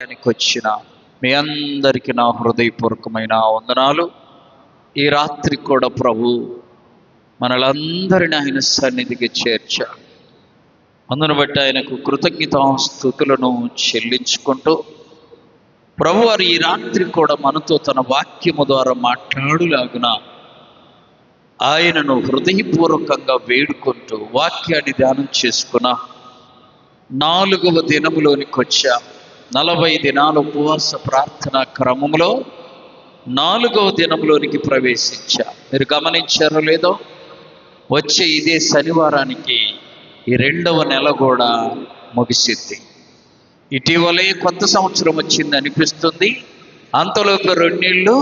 వచ్చిన మీ అందరికీ నా హృదయపూర్వకమైన వందనాలు. ఈ రాత్రి కూడా ప్రభు మనలందరిని ఆయన సన్నిధికి చేర్చాడు. అందును బట్టి ఆయనకు కృతజ్ఞతాస్తుతులను చెల్లించుకుంటూ ప్రభు వారు ఈ రాత్రి కూడా మనతో తన వాక్యము ద్వారా మాట్లాడులాగున ఆయనను హృదయపూర్వకంగా వేడుకుంటూ వాక్యాన్ని ధ్యానం చేసుకున్న 4వ దినములోనికి వచ్చా. 40 దినాల ఉపవాస ప్రార్థన క్రమంలో 4వ దినంలోనికి ప్రవేశించా. మీరు గమనించారో లేదో, వచ్చే ఇదే శనివారానికి ఈ 2వ నెల కూడా ముగిసిద్ది. ఇటీవలే కొత్త సంవత్సరం వచ్చింది అనిపిస్తుంది, అంతలోపు 2 నెలలు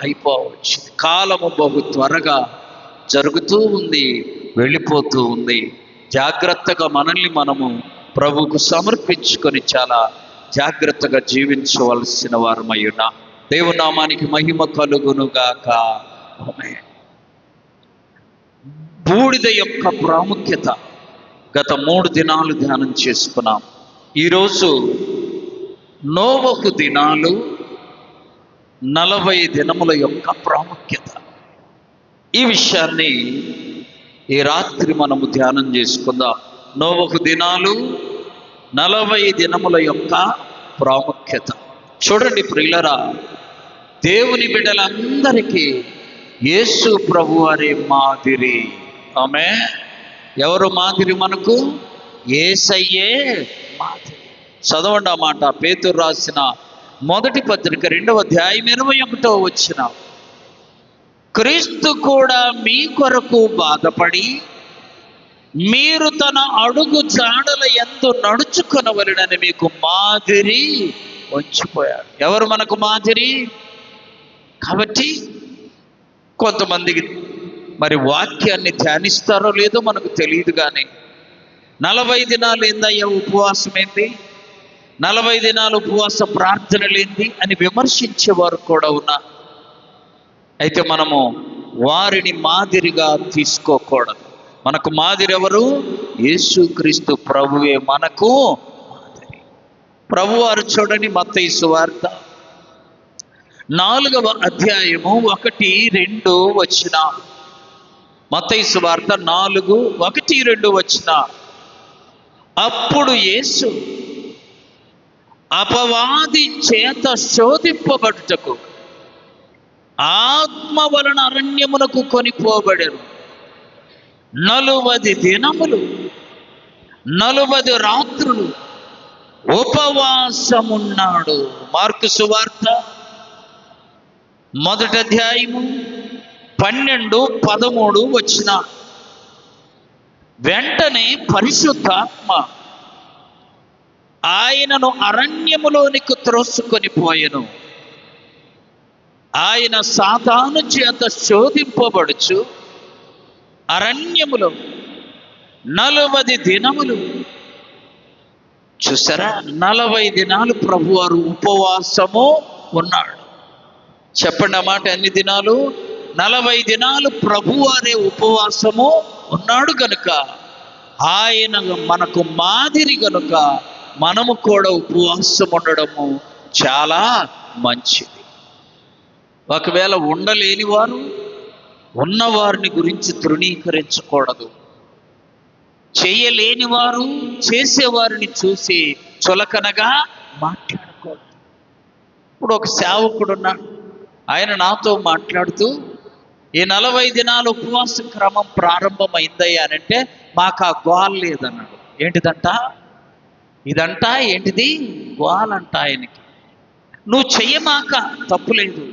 అయిపోవచ్చు. కాలము బహు త్వరగా జరుగుతూ ఉంది, వెళ్ళిపోతూ ఉంది. జాగ్రత్తగా మనల్ని మనము ప్రభువుకు సమర్పించుకొని చాలా జాగ్రత్తగా జీవించవలసిన వారమై ఉన్నాం. దేవుని నామానికి మహిమ కలుగునుగాక. ఆమేన్. బూడిద యొక్క ప్రాముఖ్యత గత 3 దినాలు ధ్యానం చేసుకున్నాం. ఈరోజు నోవహు దినాలు 40 దినముల యొక్క ప్రాముఖ్యత. ఈ విషయాన్ని ఈ రాత్రి మనము ధ్యానం చేసుకుందాం. నోవహు దినాలు 40 దినముల యొక్క ప్రాముఖ్యత. చూడండి ప్రియులరా, దేవుని బిడ్డలందరికీ యేసు ప్రభువారే మాదిరి. ఆమేన్. ఎవరు మాదిరి మనకు? యేసయ్యే మాదిరి. చదవండి ఆ మాట. పేతురు రాసిన మొదటి పత్రిక 2వ అధ్యాయం 21వ వచనం. క్రీస్తు కూడా మీ కొరకు బాధపడి మీరు తన అడుగు జాడల యందు నడుచుకొనవలెనని మీకు మాదిరి ఉంచిపోయాడు. ఎవరు మనకు మాదిరి? కాబట్టి కొంతమందికి మరి వాక్యాన్ని ధ్యానిస్తారో లేదో మనకు తెలియదు, కానీ 40 దినాలు ఏందయ్యా ఉపవాసం ఏంది, 40 దినాలు ఉపవాస ప్రార్థనలేంది అని విమర్శించేవారు కూడా ఉన్నారు. అయితే మనము వారిని మాదిరిగా తీసుకోకూడదు. మనకు మాదిరి ఎవరు? యేసుక్రీస్తు ప్రభువే మనకు మాదిరి. ప్రభువారు చూడండి, మత్తయి సువార్త 4వ అధ్యాయము 1-2 వచనాలు. మత్తయి సువార్త 4:1-2 వచనాలు. అప్పుడు యేసు అపవాది చేత శోధింపబడుటకు ఆత్మ వలన అరణ్యమునకు కొనిపోబడెను. 40 దినములు 40 రాత్రులు ఉపవాసమున్నాడు. మార్కు సువార్త 1వ అధ్యాయము 12-13 వచనాలు. వెంటనే పరిశుద్ధాత్మ ఆయనను అరణ్యములోనికి త్రోసుకొని పోయెను. ఆయన సాతాను చేత శోధింపబడుచు అరణ్యములో 40 దినములు. చూసారా, 40 దినాలు ప్రభువారు ఉపవాసము ఉన్నాడు. చెప్పండి ఆ మాట. ఎన్ని దినాలు? 40 దినాలు ప్రభువారే ఉపవాసము ఉన్నాడు గనుక ఆయన మనకు మాదిరి గనుక మనము కూడా ఉపవాసం ఉండడము చాలా మంచిది. ఒకవేళ ఉండలేని వారు ఉన్నవారిని గురించి తృణీకరించకూడదు. చేయలేని వారు చేసేవారిని చూసి చులకనగా మాట్లాడకూడదు. ఇప్పుడు ఒక సేవకుడు ఉన్నాడు, ఆయన నాతో మాట్లాడుతూ ఈ 40 దినాల ఉపవాస క్రమం ప్రారంభమైందయ్యా అని అంటే మాకు ఆ గోల్ లేదన్నాడు. ఏంటిదంట? ఇదంట ఏంటిది? గోలంట. ఆయనకి నువ్వు చెయ్యమాక, తప్పులేదు,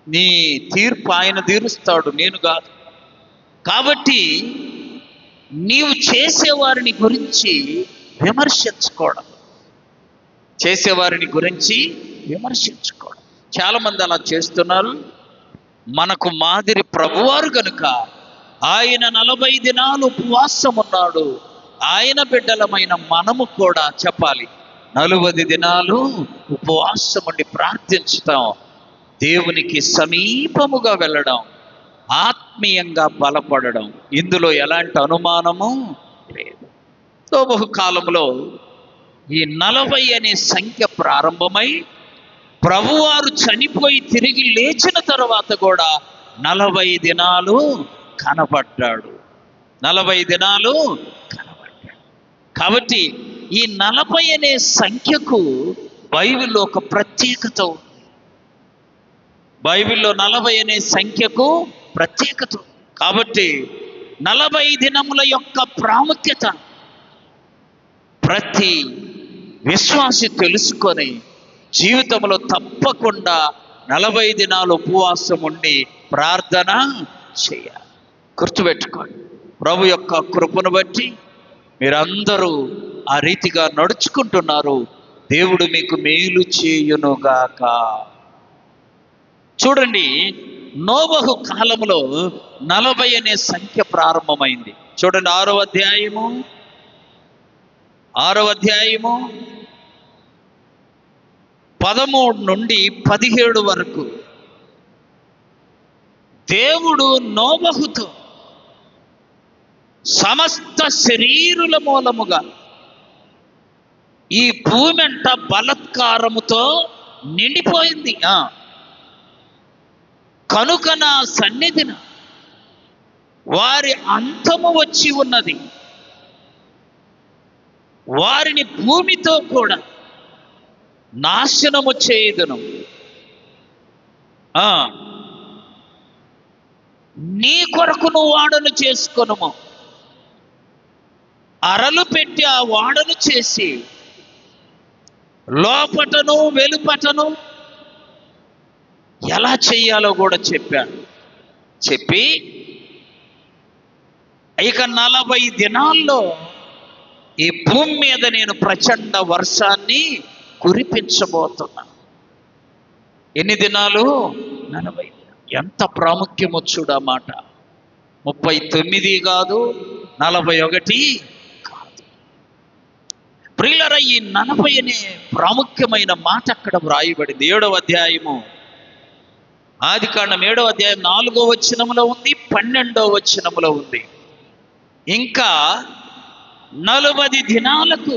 నీ తీర్పు ఆయన తీరుస్తాడు, నేను కాదు. కాబట్టి నీవు చేసేవారిని గురించి విమర్శించుకోవడం, చేసేవారిని గురించి విమర్శించుకోవడం. చాలామంది అలా చేస్తున్నారు. మనకు మాదిరి ప్రభువారు కనుక ఆయన 40 దినాలు ఉపవాసం ఉన్నాడు. ఆయన బిడ్డలమైన మనము కూడా చెప్పాలి, 40 దినాలు ఉపవాసం ఉండి ప్రార్థించటం, దేవునికి సమీపముగా వెళ్ళడం, ఆత్మీయంగా బలపడడం, ఇందులో ఎలాంటి అనుమానము లేదు. నోవహు కాలంలో ఈ 40 అనే సంఖ్య ప్రారంభమై ప్రభువారు చనిపోయి తిరిగి లేచిన తర్వాత కూడా 40 దినాలు కనబడ్డాడు. 40 దినాలు కనబడ్డాడు. కాబట్టి ఈ 40 అనే సంఖ్యకు బైబిల్లో ఒక ప్రత్యేకత ఉంది. బైబిల్లో 40 అనే సంఖ్యకు ప్రత్యేకత. కాబట్టి 40 దినముల యొక్క ప్రాముఖ్యత ప్రతి విశ్వాసి తెలుసుకొని జీవితంలో తప్పకుండా 40 దినాలు ఉపవాసం ఉండి ప్రార్థన చేయాలి. గుర్తుపెట్టుకోండి. ప్రభు యొక్క కృపను బట్టి మీరందరూ ఆ రీతిగా నడుచుకుంటున్నారు. దేవుడు మీకు మేలు చేయునుగాక. చూడండి, నోవహు కాలంలో 40 అనే సంఖ్య ప్రారంభమైంది. చూడండి, 6వ అధ్యాయము 13 నుండి 17 వరకు దేవుడు నోవహుతో సమస్త శరీరుల మూలముగా ఈ భూమి అంట బలత్కారముతో నిండిపోయింది. కనుక నా సన్నిధిన వారి అంతము వచ్చి ఉన్నది, వారిని భూమితో కూడా నాశనము చేయుదును. నీ కొరకు నువ్వు వాడను చేసుకొనుము. అరలు పెట్టి ఆ వాడను చేసి లోపటను వెలుపటను ఎలా చెయ్యాలో కూడా చెప్పాడు. చెప్పి ఇక 40 దినాల్లో ఈ భూమి మీద నేను ప్రచండ వర్షాన్ని కురిపించబోతున్నా. ఎన్ని దినాలు? 40. ఎంత ప్రాముఖ్యమో చూడ మాట. 39 కాదు, 41 కాదు. ప్రియులారా, ఈ 40 అనే ప్రాముఖ్యమైన మాట అక్కడ వ్రాయబడింది. 7వ అధ్యాయము ఆదికాండం 7వ అధ్యాయం 4వ వచనములో ఉంది, 12వ వచనములో ఉంది. ఇంకా 40 దినాలకు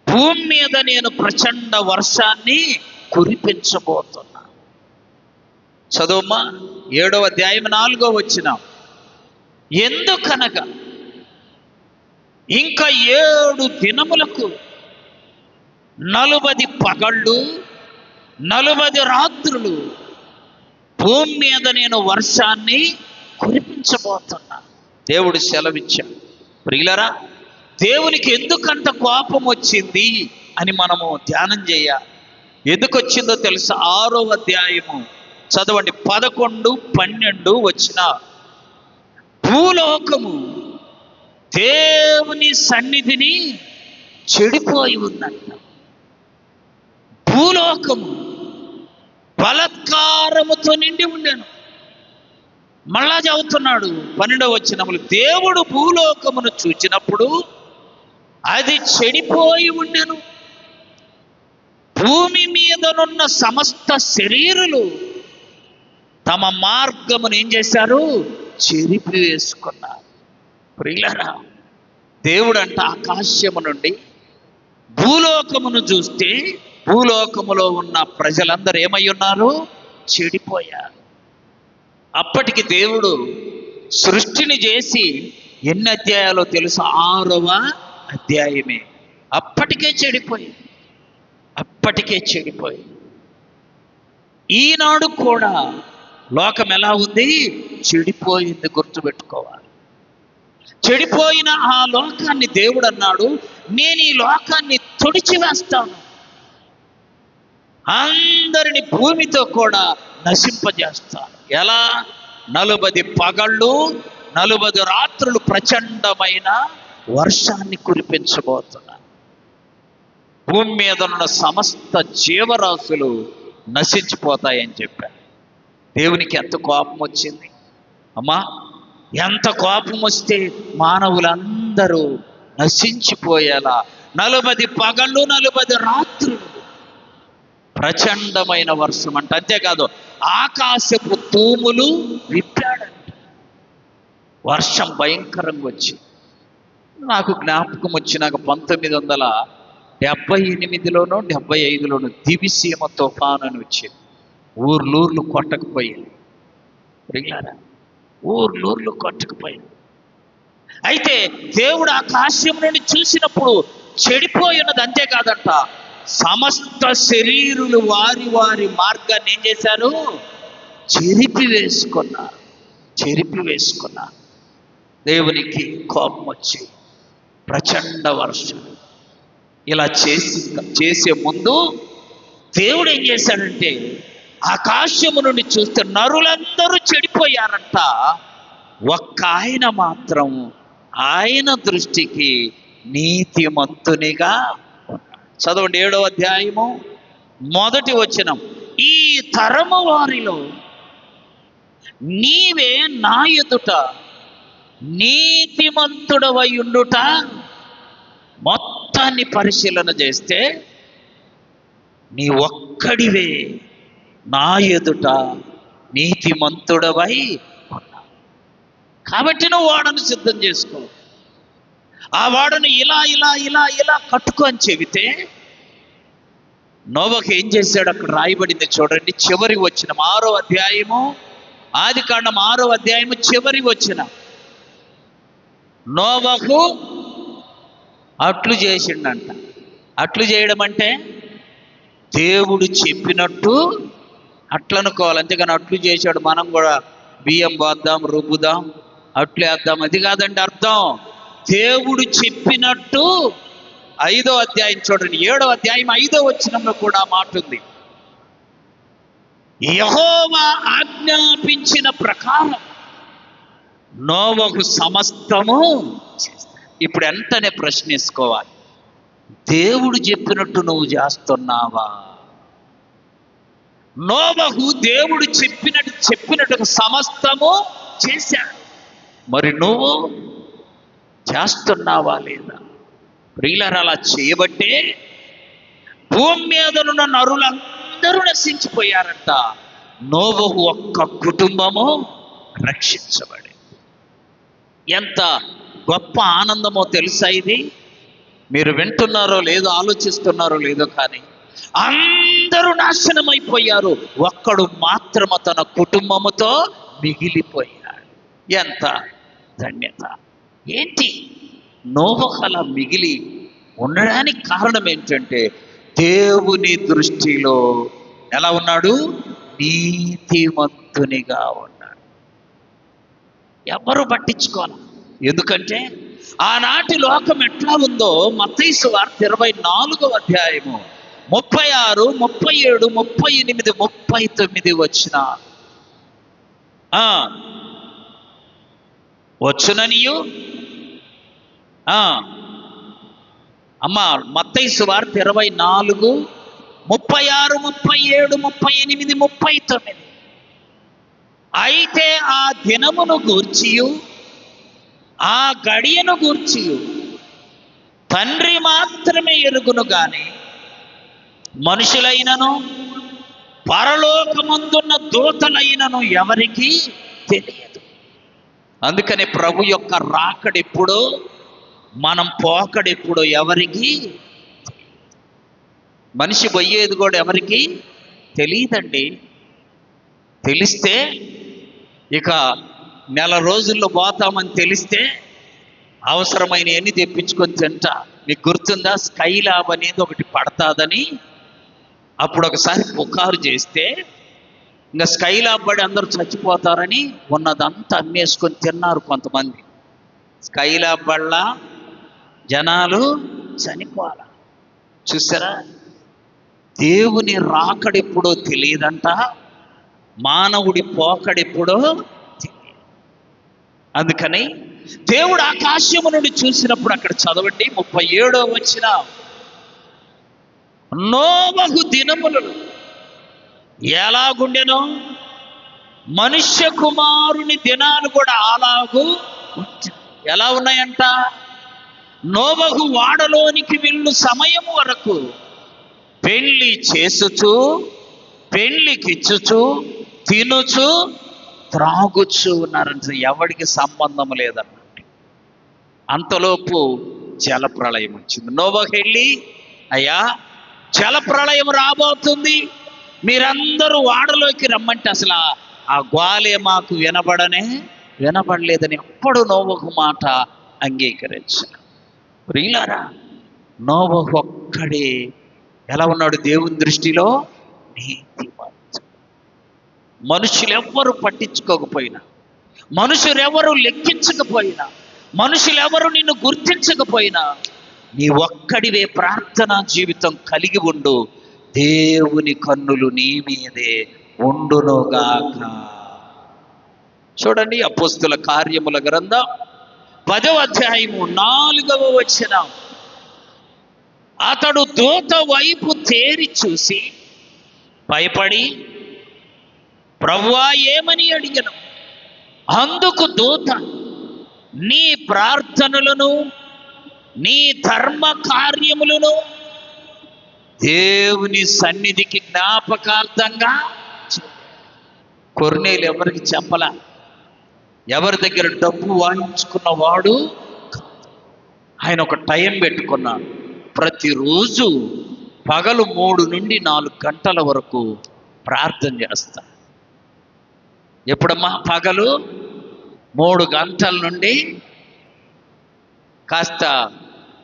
భూమి మీద నేను ప్రచండ వర్షాన్ని కురిపించబోతున్నా. చదువుమా, 7వ అధ్యాయం 4వ వచనం. ఎందుకనగా ఇంకా 7 దినములకు 40 పగళ్ళు 40 రాత్రులు భూమి మీద నేను వర్షాన్ని కురిపించబోతున్నా. దేవుడు సెలవిచ్చాడు. ప్రియులారా, దేవునికి ఎందుకంత కోపం వచ్చింది అని మనము ధ్యానం చేయాలి. ఎందుకు వచ్చిందో తెలుసా? 6వ అధ్యాయము చదవండి, 11, 12 వచ్చిన. భూలోకము దేవుని సన్నిధిని చెడిపోయి ఉందంట. భూలోకము బలత్కారముతో నిండి ఉండెను. మళ్ళా చదువుతున్నాడు 12వ వచనములు. దేవుడు భూలోకమును చూచినప్పుడు అది చెడిపోయి ఉండెను. భూమి మీదనున్న సమస్త శరీరులు తమ మార్గమును ఏం చేశారు? చెరిపి వేసుకున్నారు. ప్రియులారా, దేవుడు అంట ఆకాశము నుండి భూలోకమును చూస్తే భూలోకములో ఉన్న ప్రజలందరూ ఏమై ఉన్నారు? చెడిపోయారు. అప్పటికి దేవుడు సృష్టిని చేసి ఎన్ని అధ్యాయాలో తెలుసా? 6వ అధ్యాయమే. అప్పటికే చెడిపోయి. ఈనాడు కూడా లోకం ఎలా ఉంది? చెడిపోయింది. గుర్తుపెట్టుకోవాలి. చెడిపోయిన ఆ లోకాన్ని దేవుడు అన్నాడు, నేను ఈ లోకాన్ని తుడిచివేస్తాను, అందరిని భూమితో కూడా నశింపజేస్తాను. ఎలా? 40 పగళ్ళు 40 రాత్రులు ప్రచండమైన వర్షాన్ని కురిపించబోతున్నా. భూమి మీద ఉన్న సమస్త జీవరాశులు నశించిపోతాయని చెప్పాను. దేవునికి ఎంత కోపం వచ్చింది అమ్మా! ఎంత కోపం వస్తే మానవులందరూ నశించిపోయేలా 40 పగళ్ళు 40 రాత్రులు ప్రచండమైన వర్షం అంట. అంతేకాదు, ఆకాశపు తూములు విప్పాడంట. వర్షం భయంకరంగా వచ్చి నాకు జ్ఞాపకం వచ్చి, నాకు 78లోనో 75లోనో దివిసీమ తుఫాను అని వచ్చింది. ఊర్లూర్లు కొట్టకపోయింది. ప్రియులారా, ఊర్లూర్లు కొట్టకపోయింది. అయితే దేవుడు ఆకాశం నుండి చూసినప్పుడు చెడిపోయినది అంతేకాదంట, సమస్త శరీరులు వారి వారి మార్గాన్ని ఏం చేశారు? చెరిపివేసుకున్నారు. దేవునికి కోపం వచ్చి ప్రచండ వర్షం ఇలా చేసే ముందు దేవుడు ఏం చేశాడంటే, ఆకాశము నుండి చూస్తే నరులందరూ చెడిపోయారంట, ఒక్క ఆయన మాత్రం ఆయన దృష్టికి నీతిమంతునిగా ఉన్నాడు. చదవండి 7వ అధ్యాయము 1వ వచనం. ఈ తరము వారిలో నీవే నా ఎదుట నీతిమంతుడవై ఉండుట. మొత్తాన్ని పరిశీలన చేస్తే నీ ఒక్కడివే నా ఎదుట నీతిమంతుడవై ఉన్నావు. కాబట్టి నువ్వు వాడను సిద్ధం చేసుకో. ఆ వాడను ఇలా ఇలా ఇలా ఇలా కట్టుకో అని చెబితే నోవహు ఏం చేశాడు? అక్కడ రాయబడింది చూడండి, చివరి వచనం 6వ అధ్యాయము, ఆదికాండం 6వ అధ్యాయము చివరి వచనం. నోవహు అట్లు చేసిండంట. అట్లు చేయడం అంటే దేవుడు చెప్పినట్టు అట్లు అనుకోవాలి, అంతేగాని అట్లు చేశాడు మనం కూడా బియ్యం పోద్దాం రుబ్బుదాం అట్లు వేద్దాం అది కాదండి అర్థం. దేవుడు చెప్పినట్టు 5వ అధ్యాయం చూడండి, 7వ అధ్యాయం 5వ వచనంలో కూడా మాట ఉంది. యెహోవా ఆజ్ఞాపించిన ప్రకారం నోవహు సమస్తము చేస్తాడు. ఇప్పుడు వెంటనే ప్రశ్నించుకోవాలి, దేవుడు చెప్పినట్టు నువ్వు చేస్తున్నావా? నోవహు దేవుడు చెప్పినట్టు సమస్తము చేశాడు. మరి నువ్వు చేస్తున్నావా లేదా? ప్రియులారా, అలా చేయబట్టే భూమి మీద ఉన్న నరులందరూ నశించిపోయారంట. నోవహు ఒక్క కుటుంబము రక్షించబడి. ఎంత గొప్ప ఆనందమో తెలుసా ఇది? మీరు వింటున్నారో లేదో, ఆలోచిస్తున్నారో లేదో, కానీ అందరూ నాశనం అయిపోయారు, ఒక్కడు మాత్రము తన కుటుంబముతో మిగిలిపోయాడు. ఎంత ధన్యత! ఏంటి నోవహు అలా మిగిలి ఉండడానికి కారణం ఏంటంటే, దేవుని దృష్టిలో ఎలా ఉన్నాడు? నీతిమంతునిగా ఉన్నాడు. ఎవరు పట్టించుకోవాలి. ఎందుకంటే ఆనాటి లోకం ఎట్లా ఉందో మత్తయి సువార్త 24వ అధ్యాయము 36, 37, 38, 39 వచ్చిన వచ్చుననియు అమ్మా మత్తయి సువార్త 24, 36, 37, 38, 39. అయితే ఆ దినమును గూర్చియు ఆ గడియను గూర్చియు తండ్రి మాత్రమే ఎరుగును గాని మనుషులైనను పరలోకమందున్న దూతలైనను ఎవరికీ తెలియదు. అందుకని ప్రభు యొక్క రాకడెప్పుడో, మనం పోకడెప్పుడో ఎవరికి, మనిషి పోయేది కూడా ఎవరికి తెలియదండి. తెలిస్తే ఇక నెల రోజుల్లో పోతామని తెలిస్తే అవసరమైన ఎన్ని తెప్పించుకొని తింటా. మీకు గుర్తుందా? స్కై ల్యాబ్ అనేది ఒకటి పడతాదని అప్పుడు ఒకసారి పుకారు చేస్తే ఇంకా స్కై ల్యాబ్ పడి అందరూ చచ్చిపోతారని ఉన్నదంతా అమ్మేసుకొని తిన్నారు కొంతమంది. స్కై ల్యాబ్ వల్ల జనాలు చనిపోవాలి. చూసారా? దేవుని రాకడెప్పుడో తెలియదంట, మానవుడి పోకడెప్పుడో తెలియదు. అందుకని దేవుడు ఆకాశము నుండి చూసినప్పుడు అక్కడ చదవండి 37వ వచనం, నోవహు దినములు ఎలాగుండెనో మనుష్య కుమారుని దినాలు కూడా అలాగూ ఎలా ఉన్నాయంట? నోవహు వాడలోనికి వెళ్ళు సమయం వరకు పెళ్లి చేసుచు, పెళ్లికిచ్చుచు, తినుచు, త్రాగుచు ఉన్నారంట. ఎవడికి సంబంధం లేదన్నట్టు. అంతలోపు జలప్రళయం వచ్చింది. నోవహు వెళ్ళి అయ్యా జలప్రళయం రాబోతుంది, మీరందరూ వాడలోకి రమ్మంటే అసలు ఆ గోలే మాకు వినబడలేదని ఎప్పుడు నోవహు మాట అంగీకరించారు. ప్రియులారా, నోవహు ఒక్కడే ఎలా ఉన్నాడు దేవుని దృష్టిలో? నీతిమంతుడు. మనుషులెవ్వరూ పట్టించుకోకపోయినా, మనుషులెవరు లెక్కించకపోయినా, మనుషులెవరు నిన్ను గుర్తించకపోయినా, నీ ఒక్కడివే ప్రార్థనా జీవితం కలిగి ఉండు, దేవుని కన్నులు నీ మీదే ఉండునుగాక. చూడండి, అపోస్తుల కార్యముల గ్రంథం 10వ అధ్యాయము 4వ వచనం. అతడు దూత వైపు తేరి చూసి భయపడి ప్రభువా ఏమని అడిగను. అందుకు దూత, నీ ప్రార్థనలను నీ ధర్మ కార్యములను దేవుని సన్నిధికి జ్ఞాపకార్థంగా. కొర్నేలు ఎవరికి చెప్పలా, ఎవరి దగ్గర డబ్బు వాయించుకున్నవాడు. ఆయన ఒక టైం పెట్టుకున్నాడు, ప్రతిరోజు పగలు 3 నుండి 4 గంటల వరకు ప్రార్థన చేస్తాడు. ఎప్పుడమ్మా? పగలు 3 గంటల నుండి. కాస్త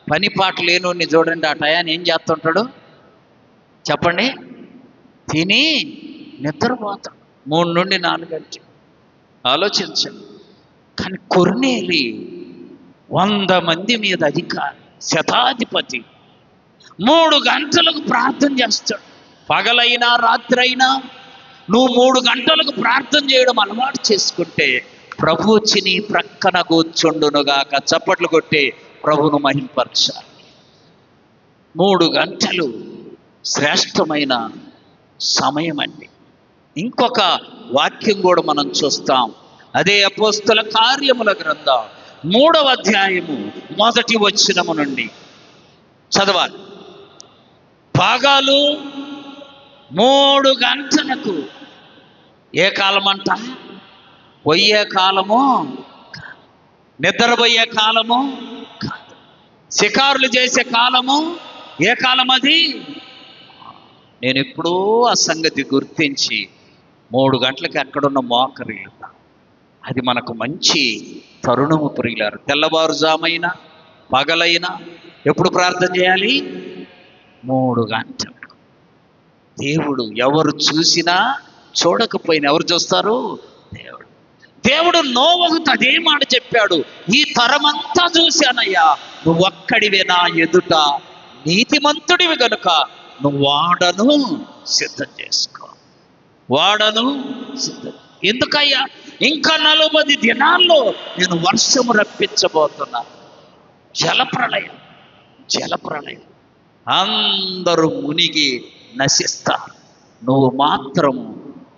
పనిపాట లేని చూడండి, ఆ టయాన్ని ఏం చేస్తుంటాడు చెప్పండి? తిని నిద్రపోతాడు 3 నుండి 4 గంటలు. ఆలోచించండి. కానీ కొర్నేలి 100 మంది మీద అధికారి, శతాధిపతి, 3 గంటలకు ప్రార్థన చేస్తాడు. పగలైనా రాత్రైనా నువ్వు 3 గంటలకు ప్రార్థన చేయడం అలవాటు చేసుకుంటే ప్రభు వచ్చి నీ ప్రక్కన కూర్చుండునుగాక. చప్పట్లు కొట్టి ప్రభును మహింపరచాలి. 3 గంటలు శ్రేష్టమైన సమయం అండి. ఇంకొక వాక్యం కూడా మనం చూస్తాం. అదే అపోస్తుల కార్యముల గ్రంథం 3వ అధ్యాయము 1వ వచనము నుండి చదవాలి. పగలు 3 గంటలకు, ఏ కాలం అంట? పోయే కాలము, నిద్రపోయే కాలము కాదు, షికారులు చేసే కాలము. ఏ కాలం అది? నేను ఎప్పుడూ ఆ సంగతి గుర్తించి 3 గంటలకి ఎక్కడున్న మోకరిల్లు, అది మనకు మంచి తరుణము. ప్రియులారు, తెల్లవారుజామైనా పగలైనా ఎప్పుడు ప్రార్థన చేయాలి? 3 గంటలకు. దేవుడు ఎవరు చూసినా చూడకపోయినా ఎవరు చూస్తారు? దేవుడు నోవహుతో అదే మాట చెప్పాడు, ఈ తరమంతా చూశానయ్యా, నువ్వు ఒక్కడివే నా ఎదుట నీతిమంతుడివి గనుక నువ్వు వాడను సిద్ధం చేసుకో. వాడను సిద్ధం. ఎందుకయ్యా? ఇంకా 40 దినాల్లో నేను వర్షము రప్పించబోతున్నా. జలప్రళయం. అందరూ మునిగి నశిస్తారు, నువ్వు మాత్రము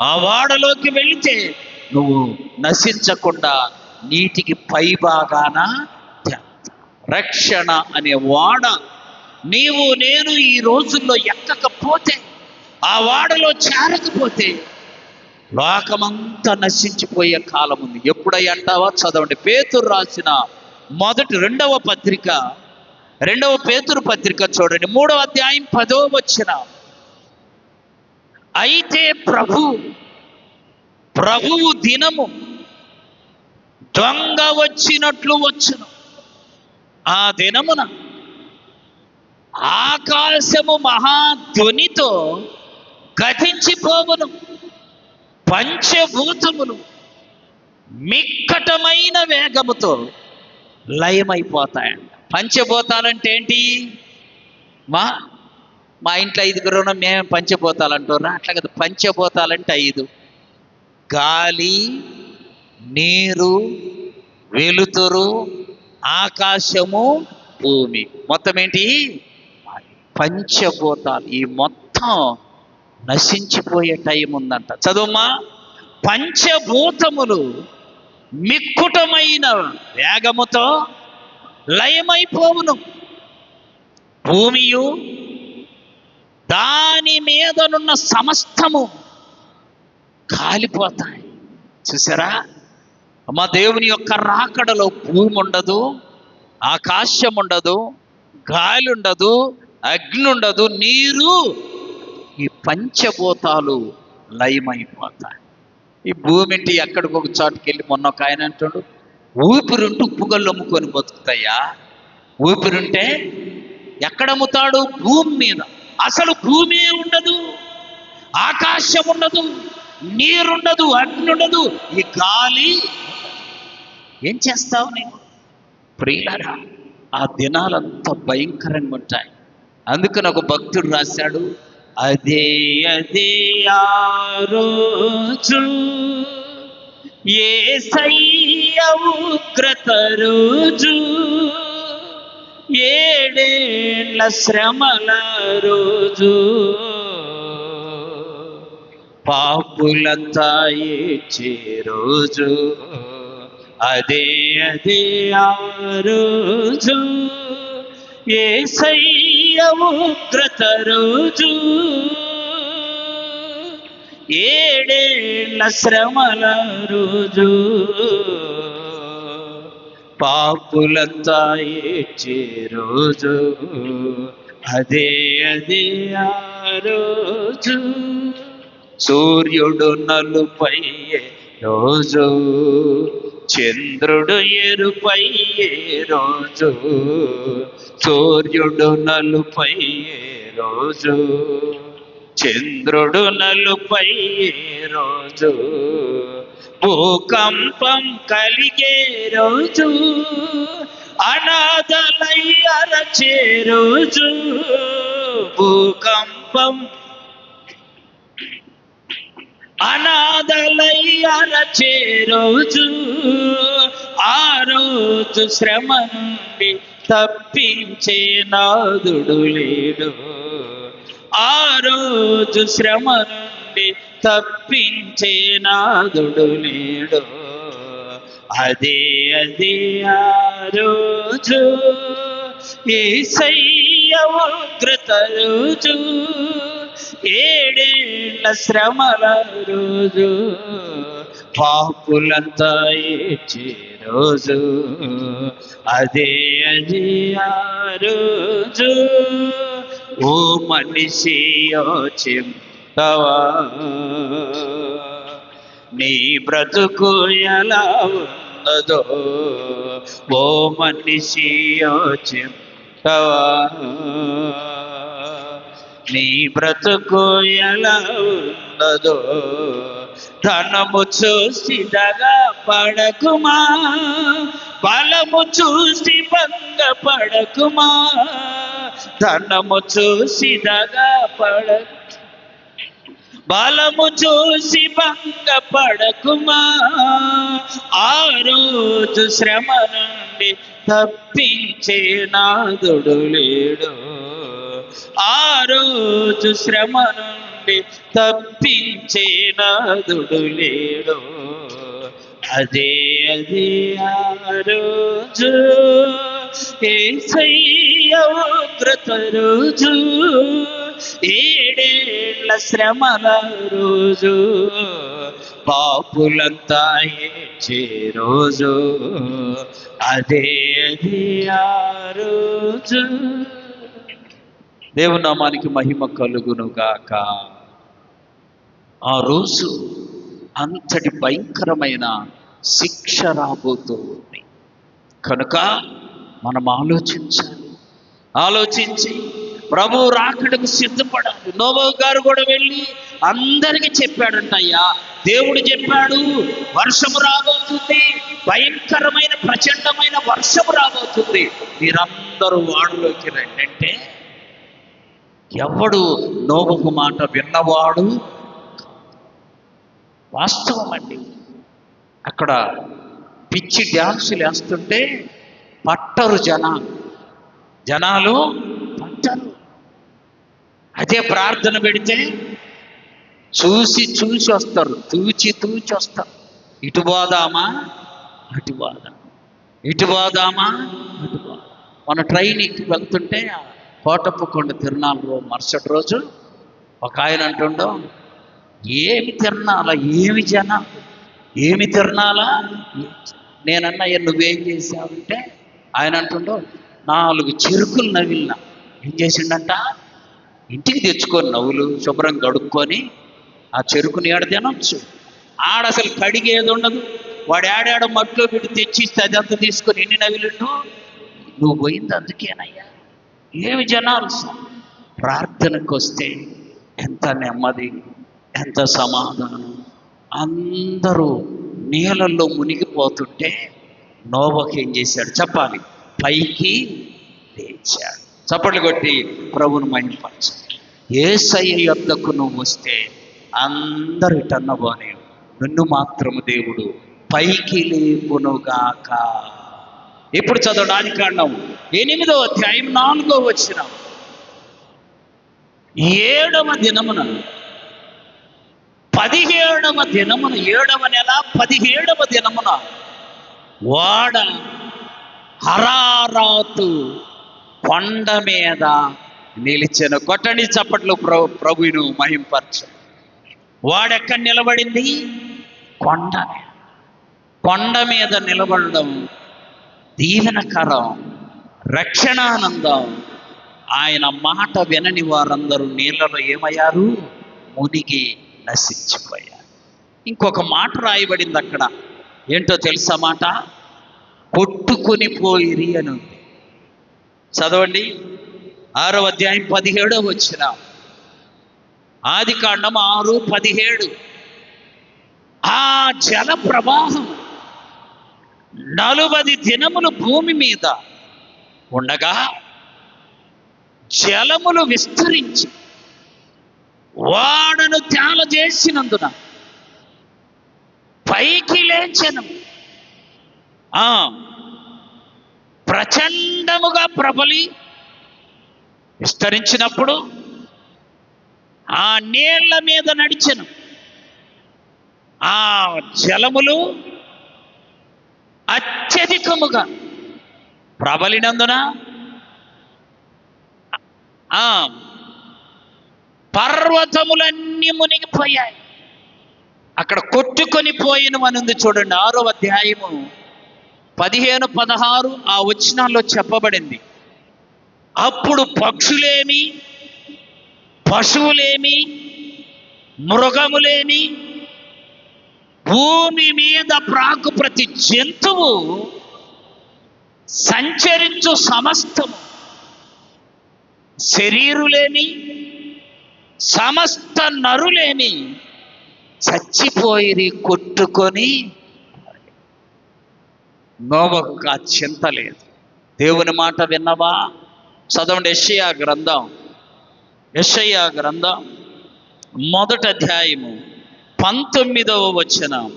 ఆ వాడలోకి వెళితే నువ్వు నశించకుండా నీటికి పైభాగాన రక్షణ అనే వాడ నీవు నేను ఈ రోజుల్లో ఎక్కకపోతే, ఆ వాడలో చేరకపోతే లోకమంతా నశించిపోయే కాలం ఉంది. ఎప్పుడయ్యా అంటావా? చదవండి, పేతురు రాసిన 2వ పత్రిక, 2వ పేతురు పత్రిక చూడండి, 3వ అధ్యాయం 10వ వచనం. అయితే ప్రభువు దినము దొంగ వచ్చినట్లు వచ్చును. ఆ దినమున ఆకాశము మహాధ్వనితో గతించిపోవును, పంచభూతములు మిక్కటమైన వేగముతో లయమైపోతాయంట. పంచభూతాలంటే ఏంటి? మా ఇంట్లో 5 మేము పంచభూతాలు అంటున్నా, అట్లా కదా. పంచభూతాలంటే 5: గాలి, నీరు, వెలుతురు, ఆకాశము, భూమి. మొత్తం ఏంటి? పంచభూతాలు. ఈ మొత్తం నశించిపోయే టైం ఉందంట. చదువుమా. పంచభూతములు మిక్కుటమైన వేగముతో లయమైపోవును, భూమియు దాని మీదనున్న సమస్తము కాలిపోతాయి. చూసారా అమ్మా, దేవుని యొక్క రాకడలో భూమి ఉండదు, ఆకాశం ఉండదు, గాలి ఉండదు, అగ్ని ఉండదు, నీరు, ఈ పంచభూతాలు లయమైపోతాయి. ఈ భూమి ఇంటి ఎక్కడికి ఒక చోటుకి వెళ్ళి మొన్న ఒక ఆయన అంటాడు, ఊపిరుంటూ ఉప్పుగళ్ళు అమ్ముకొని బతుకుతాయా? ఊపిరుంటే ఎక్కడ అమ్ముతాడు? భూమి మీద. అసలు భూమి ఉండదు, ఆకాశం ఉండదు, నీరుండదు, అగ్ని ఉండదు, ఈ గాలి. ఏం చేస్తావు నీవు? ప్రియులారా, ఆ దినాలంతా భయంకరంగా ఉంటాయి. అందుకని ఒక భక్తుడు రాశాడు, అదే అదే ఆ రోజు యేసయ్య ఉగ్రత రోజు, 7 ఏళ్ల శ్రమల రోజు, పాపులంతా ఏడ్చే రోజు, అదే అదే ఆ రోజు యేసయ్య ఉగ్రత రోజు, 7 ఏళ్ల శ్రమల రోజు, పాపులంతా ఏడ్చే రోజు, అదే అదే ఆ రోజు, సూర్యుడు నలుపయ్యే రోజు, చంద్రుడు ఎరుపయ్యే రోజు, సూర్యుడు నలుపయ్యే రోజు, చంద్రుడు నలుపయ్యే రోజు, భూకంపం కలిగే రోజు, అనాథలై అరచే రోజు, భూకంపం అనాథలై అరచే రోజు, ఆ రోజు శ్రమ నుండి తప్పించే నాదుడు లేడు, ఆ రోజు శ్రమ నుండి తప్పించే నాదుడు లేడు, అదే అదే ఆ రోజు యేసయ్య ఉగ్రత రోజు, 7 ఏళ్ల శ్రమల రోజు, పాపులంతా ఏడ్చే రోజు, అదే అదే ఆ రోజు. ఓ మనిషి యోచింతవా, నీ బ్రతుకు ఎలా ఉన్నదో? ఓ మనిషి యోచింతవా, నీ బ్రతుకు ఎలా ఉన్నదో? ధనము చూసి దగా పడకుమా, బలము చూసి భంగ పడకుమా, ధనము చూసి దగా పడకు, బలము చూసి భంగ పడకుమా, ఆ రోజు శ్రమ నుండి తప్పించే నాదుడు లేడు, ఆ రోజు శ్రమ నుండి తప్పించే నాదుడు లేడు, అదే అదే ఆ రోజు యేసయ్య ఉగ్రత రోజు, 7 ఏళ్ల శ్రమల రోజు, పాపులంతా ఏడ్చే రోజు, అదే అదే ఆ రోజు. దేవుని నామానికి మహిమ కలుగును గాక. ఆ రోజు అంతటి భయంకరమైన శిక్ష రాబోతూ ఉంది కనుక మనం ఆలోచించి ప్రభు రాకడకు సిద్ధపడాలి. నోవహు గారు కూడా వెళ్ళి అందరికీ చెప్పాడంట, అయ్యా దేవుడు చెప్పాడు వర్షము రాబోతుంది, భయంకరమైన ప్రచండమైన వర్షము రాబోతుంది, మీరందరూ వాడులోకి రండి అంటే ఎవడు నోవహు మాట విన్నవాడు? వాస్తవం అండి. అక్కడ పిచ్చి డ్యాన్సులు వేస్తుంటే పట్టరు జనాలు పట్టరు. అదే ప్రార్థన పెడితే చూసి వస్తారు, తూచి వస్తారు. ఇటు పోదామా అటు పోదాం, ఇటు పోదామా అటు పోదాం. మన ట్రైన్కి వెళ్తుంటే కోటప్పకొండ తిరునాళ్ళు మరుసటి రోజు ఒక ఆయన అంటుండో, ఏమి తిరణాలా, ఏమి జనం, ఏమి తిరణాలా. నేనన్నా నువ్వేం చేసావంటే ఆయన అంటుండో, 4 చెరుకులు నవిలిన ఏం చేసిండంట? ఇంటికి తెచ్చుకొని నవ్వులు శుభ్రం కడుక్కొని ఆ చెరుకుని ఆడ తినొచ్చు. ఆడ అసలు కడిగేది ఉండదు. వాడు ఆడాడ మట్లో పెట్టి తెచ్చిస్తే అదంతా తీసుకొని ఎన్ని నవ్వులుండు. నువ్వు పోయింది అందుకేనయ్యా. ఏమి జనాలు ప్రార్థనకు వస్తే ఎంత నెమ్మది, ఎంత సమాధానం. అందరూ నీళ్ళల్లో మునిగిపోతుంటే నోవహు ఏం చేశాడు చెప్పాలి? పైకి లేచాడు. చప్పట్లు కొట్టి ప్రభువును మహిమపరచండి. యేసయ్య యొద్దకు నువ్వు వస్తే అందరూ ఇటన్నబోనే, నిన్ను మాత్రము దేవుడు పైకి లేపునుగాక. ఇప్పుడు చదవండి ఆదికాండం 8వ అధ్యాయం 4వ వచనం. 7వ దినమున 17వ దినమున 7వ నెల 17వ దినమున వాడ హరారాతు కొండ మీద నిలిచెను. కొట్టండి చప్పట్లు ప్రభువును మహింపరచు. వాడెక్కడ నిలబడింది? కొండ మీద. కొండ మీద నిలబడడం దీవెనకరం, రక్షణానందం. ఆయన మాట వినని వారందరూ నీళ్ళలో ఏమయ్యారు? మునిగి నశించిపోయారు. ఇంకొక మాట రాయబడింది అక్కడ. ఏంటో తెలుసా మాట? కొట్టుకొని పోయిరి అని ఉంది. చదవండి 6వ అధ్యాయం 17వ వచనం. ఆదికాండం 6:17. ఆ జల ప్రవాహం 40 దినములు భూమి మీద ఉండగా జలములు విస్తరించి వాడను తేలజేసినందున పైకి లేచెను. ప్రచండముగా ప్రబలి విస్తరించినప్పుడు ఆ నీళ్ల మీద నడిచెను. ఆ జలములు అత్యధికముగా ప్రబలినందున పర్వతములన్నీ మునిగిపోయాయి. అక్కడ కొట్టుకొని పోయినవనుంది చూడండి. 6వ అధ్యాయము 15, 16 ఆ వచనాల్లో చెప్పబడింది. అప్పుడు పక్షులేమి, పశువులేమి, మృగములేమి, భూమి మీద ప్రాకు ప్రతి జంతువు, సంచరించు సమస్తము, శరీరులేమి, సమస్త నరులేమి చచ్చిపోయి కొట్టుకొని. నోవహుకు ఆ చింత లేదు. దేవుని మాట విన్నవా? చదవండి యెషయా గ్రంథం 1వ అధ్యాయము 19వ వచనం.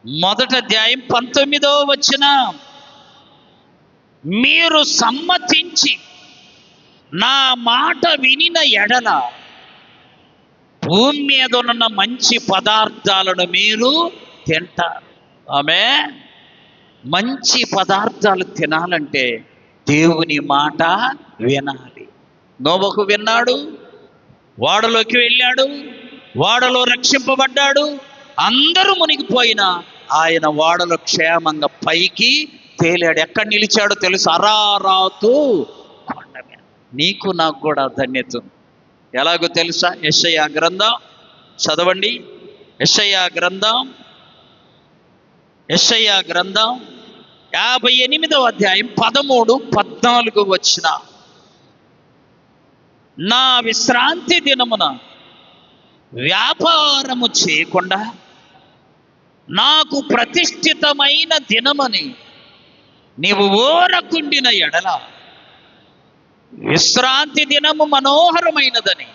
1వ అధ్యాయం 19వ వచనం. మీరు సమ్మతించి నా మాట వినిన ఎడల భూమి మీద ఉన్న మంచి పదార్థాలను మీరు తింటారు. ఆమె మంచి పదార్థాలు తినాలంటే దేవుని మాట వినాలి. నోవహు విన్నాడు, వాడలోకి వెళ్ళాడు, వాడలో రక్షింపబడ్డాడు. అందరూ మునిగిపోయినా ఆయన వాడలో క్షేమంగా పైకి తేలాడు. ఎక్కడ నిలిచాడో తెలుసు? అరారాతు కొండ మీద. నీకు నాకు కూడా ధన్యత ఉంది. ఎలాగో తెలుసా? యెషయా గ్రంథం చదవండి. యెషయా గ్రంథం 58వ అధ్యాయం 13, 14 వచ్చిన. నా విశ్రాంతి దినమున వ్యాపారము చేయకుండా నాకు ప్రతిష్ఠితమైన దినమని నీవు ఓరకుండిన ఎడల, విశ్రాంతి దినము మనోహరమైనదని,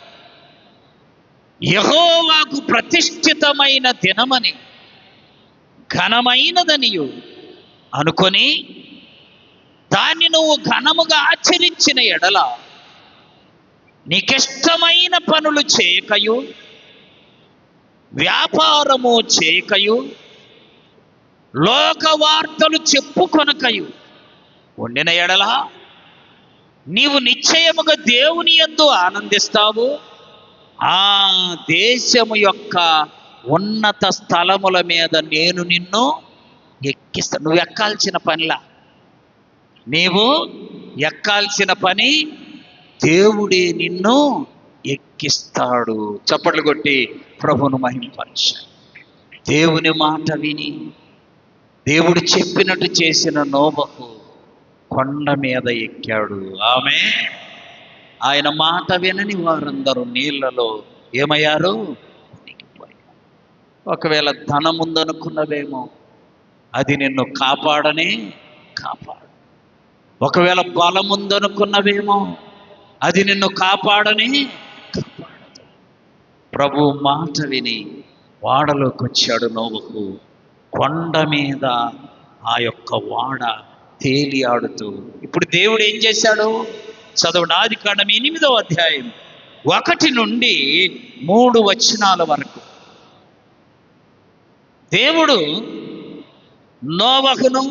యెహోవాకు ప్రతిష్ఠితమైన దినమని, ఘనమైనదనియు అనుకొని దాన్ని నువ్వు ఘనముగా ఆచరించిన ఎడల, నీకిష్టమైన పనులు చేయకయు, వ్యాపారము చేయకయు, లోక వార్తలు చెప్పుకొనకయు ఉండిన ఎడల నీవు నిశ్చయముగా దేవుని యందు ఆనందిస్తావు. ఆ దేశము యొక్క ఉన్నత స్థలముల మీద నేను నిన్ను ఎక్కిస్తాను. నువ్వు ఎక్కాల్సిన పనిలా. నీవు ఎక్కాల్సిన పని దేవుడే నిన్ను ఎక్కిస్తాడు. చప్పట్లు కొట్టి ప్రభువును మహిమపరచు. దేవుని మాట విని దేవుడు చెప్పినట్టు చేసిన నోబహు కొండ మీద ఎక్కాడు. ఆమె ఆయన మాట వినని వారందరూ నీళ్లలో ఏమయ్యారు? మునిగిపోయారు. ఒకవేళ ధనం ఉందనుకున్నవేమో, అది నిన్ను కాపాడనే కాపాడు. ఒకవేళ బలం ఉందనుకున్నవేమో, అది నిన్ను కాపాడనే కాపాడదు. ప్రభు మాట విని వాడలోకి వచ్చాడు నోబహు. కొండ మీద ఆ యొక్క వాడ తేలి ఆడుతూ. ఇప్పుడు దేవుడు ఏం చేశాడు? చదవండి. ఆదికాండం 8వ అధ్యాయం 1 నుండి 3 వచనాల వరకు. దేవుడు నోవహును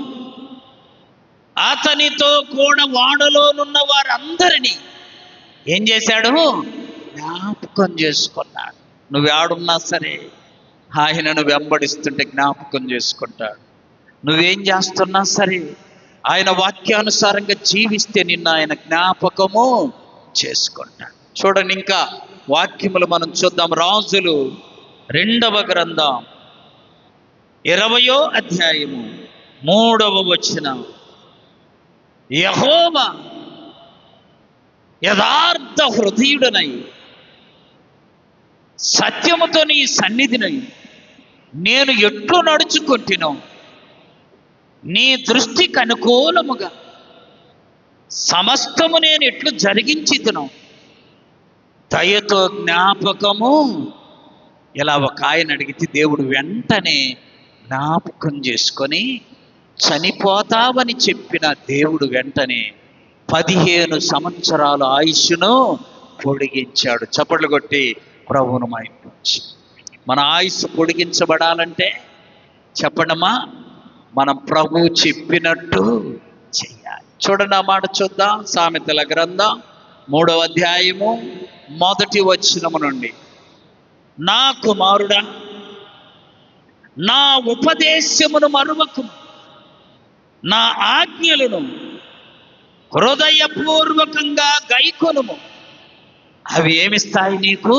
అతనితో కూడా వాడలోనున్న వారందరినీ ఏం చేశాడు? జ్ఞాపకం చేసుకున్నాడు. నువ్వు ఆడున్నా సరే ఆయనను వెంబడిస్తుంటే జ్ఞాపకం చేసుకుంటాడు. నువ్వేం చేస్తున్నా సరే ఆయన వాక్యానుసారంగా జీవిస్తే నిన్ను ఆయన జ్ఞాపకము చేసుకుంటాడు. చూడండి, ఇంకా వాక్యములు మనం చూద్దాం. రాజులు 2వ గ్రంథం 20వ అధ్యాయము 3వ వచనం. యెహోవా యథార్థ హృదయుడనై సత్యముతో నీ సన్నిధినై నేను ఎట్లు నడుచుకుంటునో నీ దృష్టికి అనుకూలముగా సమస్తము నేను ఎట్లు జరిగించితునో దయతో జ్ఞాపకము. ఇలా ఒక ఆయన అడిగితే దేవుడు వెంటనే జ్ఞాపకం చేసుకొని, చనిపోతావని చెప్పిన దేవుడు వెంటనే 15 సంవత్సరాల ఆయుష్ను పొడిగించాడు. చప్పట్లు కొట్టి ప్రభువును మహిమపరచు. మన ఆయుష్ పొడిగించబడాలంటే చెప్పండమ్మా, మనం ప్రభు చెప్పినట్టు చెయ్యాలి. చూడండి, ఆ మాట చూద్దాం. సామెతల గ్రంథం 3వ అధ్యాయము 1వ వచనము నుండి. నా కుమారుడా, నా ఉపదేశమును మరువకు, నా ఆజ్ఞలను హృదయపూర్వకంగా గైకొనుము. అవి ఏమిస్తాయి నీకు?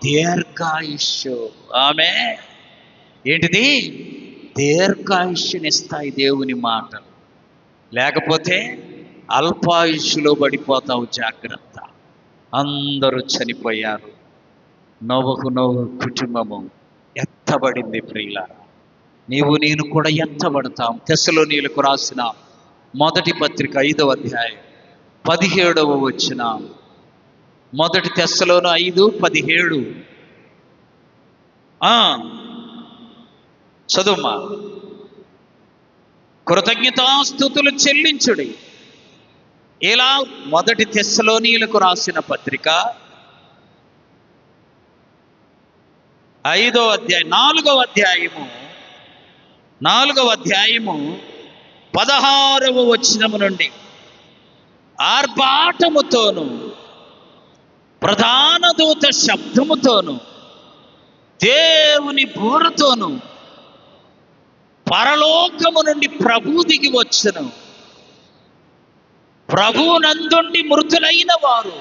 దీర్ఘాయుష్యు. ఆమె ఏంటిది? దీర్ఘాయుష్యునిస్తాయి దేవుని మాటలు. లేకపోతే అల్పాయుష్యులో పడిపోతావు. జాగ్రత్త. అందరూ చనిపోయారు. నోవహు కుటుంబము ఎత్తబడింది. ప్రియులారా, నీవు నేను కూడా ఎత్తబడతాం. తెస్సలోనీయులకు రాసిన మొదటి పత్రిక 5వ అధ్యాయం 17వ వచనం. మొదటి తెస్సలోను 5:17. చదువుమా. కృతజ్ఞతాస్తుతులు చెల్లించుడి. ఇలా మొదటి తెస్సలోనీయులకు రాసిన పత్రిక 5వ అధ్యాయం 4వ అధ్యాయము 16వ వచనము నుండి. ఆర్భాటముతోను ప్రధాన దూత శబ్దముతోను దేవుని బూరతోను పరలోకము నుండి ప్రభువు దిగి వచ్చును. ప్రభువునందుండి మృతులైన వారు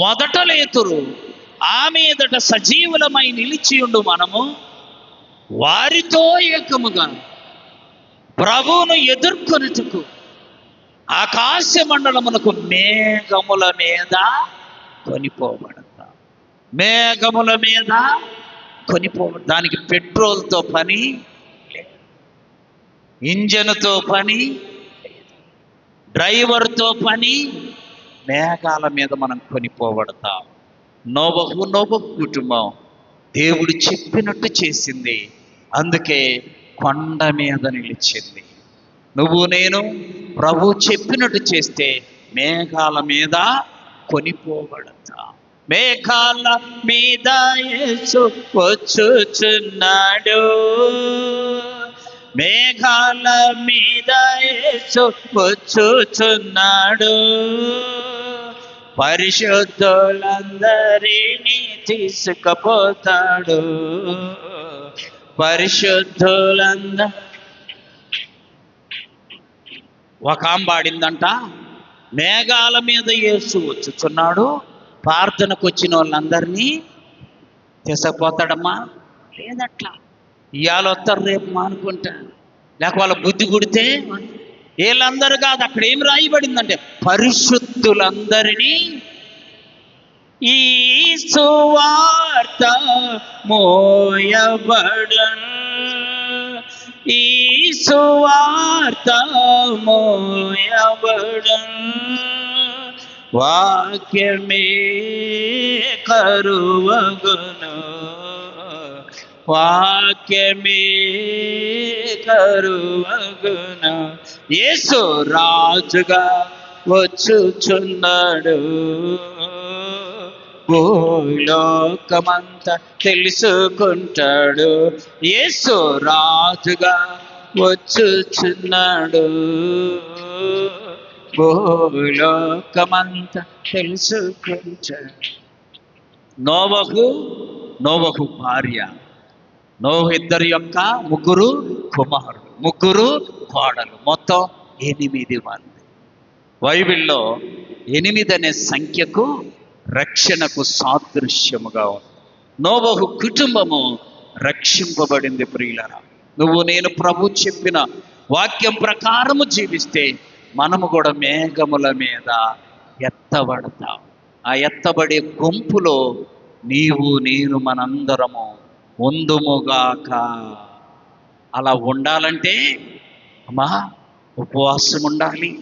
మొదట లేతురు. ఆ మీదట సజీవులమై నిలిచియుండు మనము వారితో ఏకముగా ప్రభువును ఎదుర్కొనుటకు ఆకాశ మండలమునకు మేఘముల మీద కొనిపోబడతాం. మేఘముల మీద దానికి పెట్రోల్తో పని లేదు, ఇంజన్తో పని లేదు, డ్రైవర్తో పని. మేఘాల మీద మనం కొనిపోబడతాం. నోబహు కుటుంబం దేవుడు చెప్పినట్టు చేసింది. అందుకే కొండ మీద నిలిచింది. నువ్వు నేను ప్రభు చెప్పినట్టు చేస్తే మేఘాల మీద కొనిపోబడతా. మేఘాల మీద యేసు వచ్చుచున్నాడు. మేఘాల మీద యేసు వచ్చుచున్నాడు. పరిశుద్ధులందరినీ తీసుకుపోతాడు. పరిశుద్ధులందరూ. ఒక ఆమె పాడిందంట, మేఘాల మీద యేసు వచ్చుచున్నాడు, ప్రార్థనకు వచ్చిన వాళ్ళందరినీ తీసుకుపోతాడమ్మా? లేదట్లా. ఇవాళ వస్తారు, రేపు మానుకుంటా, లేక వాళ్ళ బుద్ధి కుడితే వీళ్ళందరూ కాదు. అక్కడ ఏం రాయబడిందంటే పరిశుద్ధులందరినీ ఈ సువార్త మోయబడన్, ఈ సువార్త మోయబడన్, వాక్యమే కరువగును, వాక్యమే కరువగును. యేసు రాజుగా వచ్చుచున్నాడు, భూలోకమంతా తెలుసుకుంటాడు. యేసు రాజుగా వచ్చుచున్నాడు, భూలోకమంతా తెలుసుకుంటాడు. నోవహు భార్య, నోవహు ఇద్దరి యొక్క ముగ్గురు కుమారులు, ముగ్గురు కోడలు, మొత్తం 8 మంది. బైబిల్లో 8 అనే సంఖ్యకు రక్షణకు సాదృశ్యముగా ఉంది. నోవహు కుటుంబము రక్షింపబడింది. ప్రియులరా, నువ్వు నేను ప్రభు చెప్పిన వాక్యం ప్రకారము జీవిస్తే మనము కూడా మేఘముల మీద ఎత్తబడతాం. ఆ ఎత్తబడే గుంపులో నీవు నేను మనందరము ఉందుముగాక. అలా ఉండాలంటే అమ్మా ఉపవాసం ఉండాలి,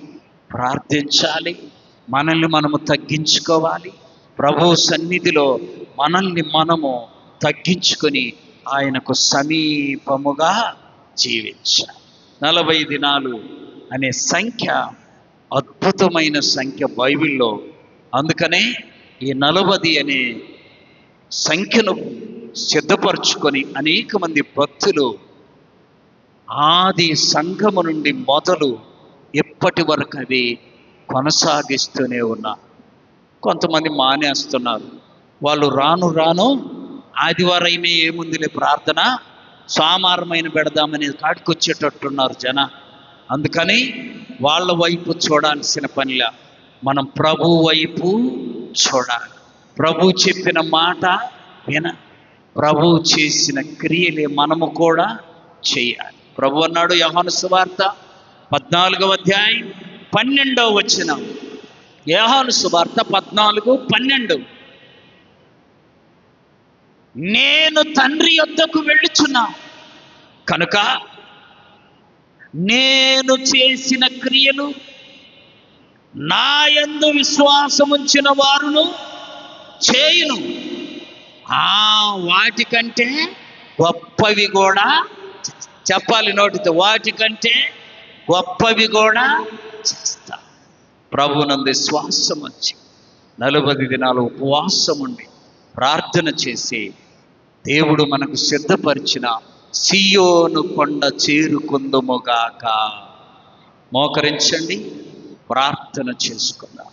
ప్రార్థించాలి, మనల్ని మనము తగ్గించుకోవాలి. ప్రభు సన్నిధిలో మనల్ని మనము తగ్గించుకొని ఆయనకు సమీపముగా జీవించాలి. 40 దినాలు అనే సంఖ్య అద్భుతమైన సంఖ్య బైబిల్లో. అందుకనే ఈ 40 అనే సంఖ్యను సిద్ధపరచుకొని అనేక మంది భక్తులు ఆది సంఘము నుండి మొదలు ఎప్పటి వరకు అది కొనసాగిస్తూనే ఉన్నారు. కొంతమంది మానేస్తున్నారు. వాళ్ళు రాను రాను ఆదివారమే ఏముందిలే ప్రార్థన, సోమవారమైన పెడదామని కాటుకొచ్చేటట్టున్నారు జన. అందుకని వాళ్ళ వైపు చూడాల్సిన పనిలా మనం ప్రభు వైపు చూడాలి. ప్రభు చెప్పిన మాట విన, ప్రభు చేసిన క్రియలే మనము కూడా చేయాలి. ప్రభు అన్నాడు యోహాను సువార్త 14వ అధ్యాయం 12వ వచనం. యోహాను సువార్త 14:12. నేను తండ్రి యొద్దకు వెళ్ళుచున్నా కనుక నేను చేసిన క్రియలు నా యందు విశ్వాసముంచిన వారును చేయును, వాటికంటే గొప్పవి కూడా చెప్పాలి నోటితో, వాటికంటే గొప్పవి కూడా చేస్తా. ప్రభునందు విశ్వాసం వచ్చి 40 దినాలు ఉపవాసం ఉండి ప్రార్థన చేసి దేవుడు మనకు సిద్ధపరిచిన సియోను కొండ చేరుకుందుముగాక. మోకరించండి, ప్రార్థన చేసుకుందాం.